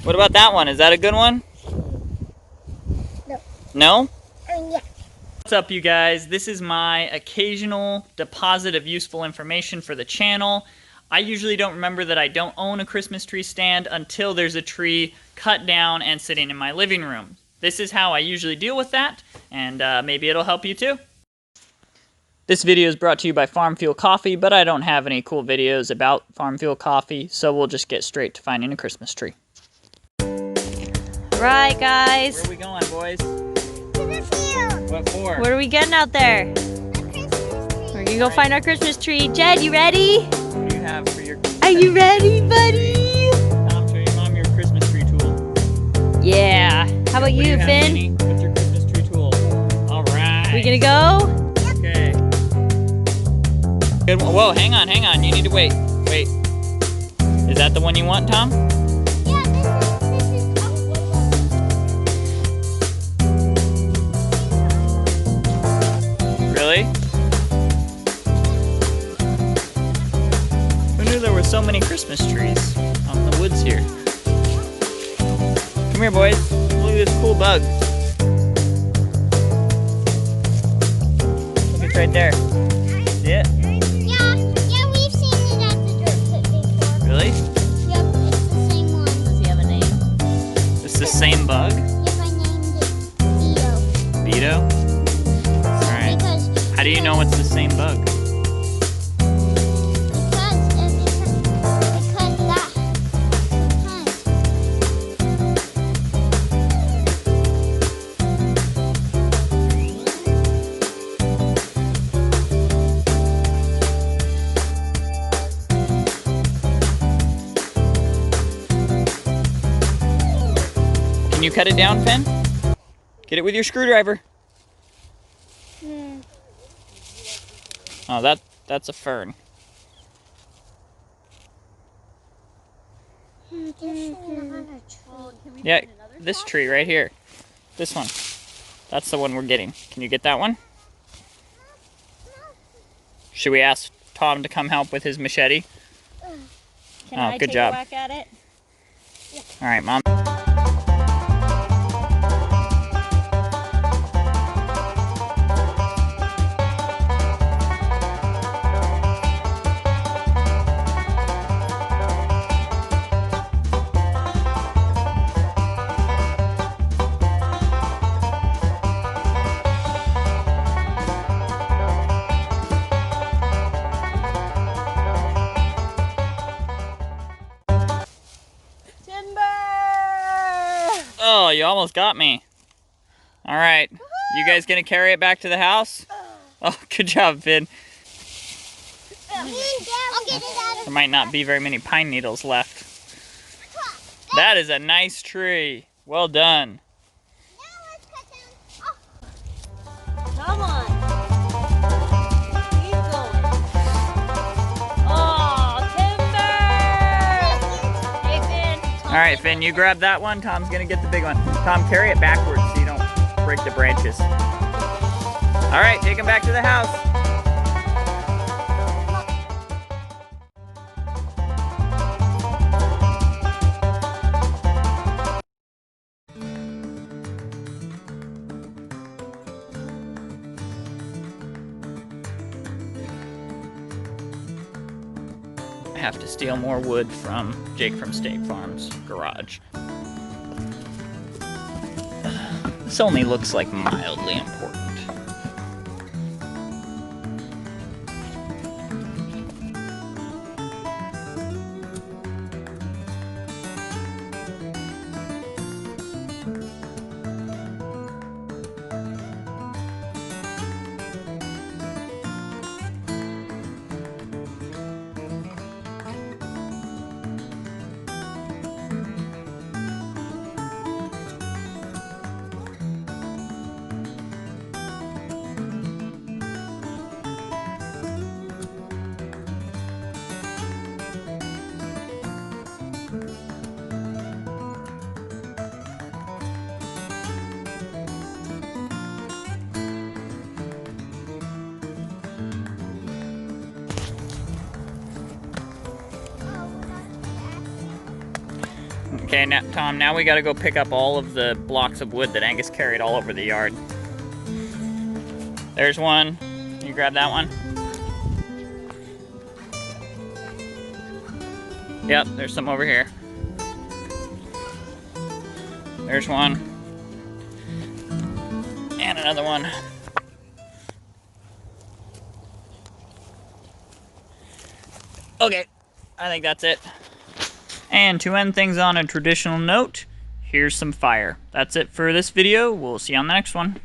What about that one? Is that a good one? No. No? Yeah. What's up, you guys? This is my occasional deposit of useful information for the channel. I usually don't remember that I don't own a Christmas tree stand until there's a tree cut down and sitting in my living room. This is how I usually deal with that, and maybe it'll help you too. This video is brought to you by Farm Fuel Coffee, but I don't have any cool videos about Farm Fuel Coffee, so we'll just get straight to finding a Christmas tree. Right, guys. Where are we going, boys? To the field. What for? What are we getting out there? A Christmas tree. We're gonna go find our Christmas tree. Jed, you ready? What do you have for your... Are you ready, buddy? Tom, show your mom your Christmas tree tool. Yeah. How about What do you, have, Finn? Minnie? What's your Christmas tree tool? All right. We gonna go? Okay. Good one. Whoa, hang on. You need to wait. Wait. Is that the one you want, Tom? Yeah, this is Really? Who knew there were so many Christmas trees out in the woods here? Come here, boys. Look at this cool bug. Look, it's right there. See it? Yeah, we've seen it at the dirt pit before. Really? Yep, it's the same one. Does he have a name? It's the same bug? Yep, I named it Theo. Beetle? Alright. Because How do you know it's the same bug? Can you cut it down, Finn? Get it with your screwdriver. Oh, that's a fern. Yeah, this tree right here. This one. That's the one we're getting. Can you get that one? Should we ask Tom to come help with his machete? Can Oh, I good take job. a whack at it? All right, Mom. Oh, you almost got me. All right. You guys gonna carry it back to the house? Oh, good job, Finn. I'll get it out of There might not be very many pine needles left. That is a nice tree. Well done. Now let's cut down. Come on. Keep going. Oh, timber! Hey, Finn. All right, Finn, you grab that one. Tom's gonna get the big one. Tom, carry it backwards so you don't break the branches. All right, take them back to the house. I have to steal more wood from Jake from State Farm's garage. This only looks like mildly important. Okay, now, Tom, now we gotta go pick up all of the blocks of wood that Angus carried all over the yard. There's one. Can you grab that one? Yep, there's some over here. There's one. And another one. Okay, I think that's it. And to end things on a traditional note, here's some fire. That's it for this video. We'll see you on the next one.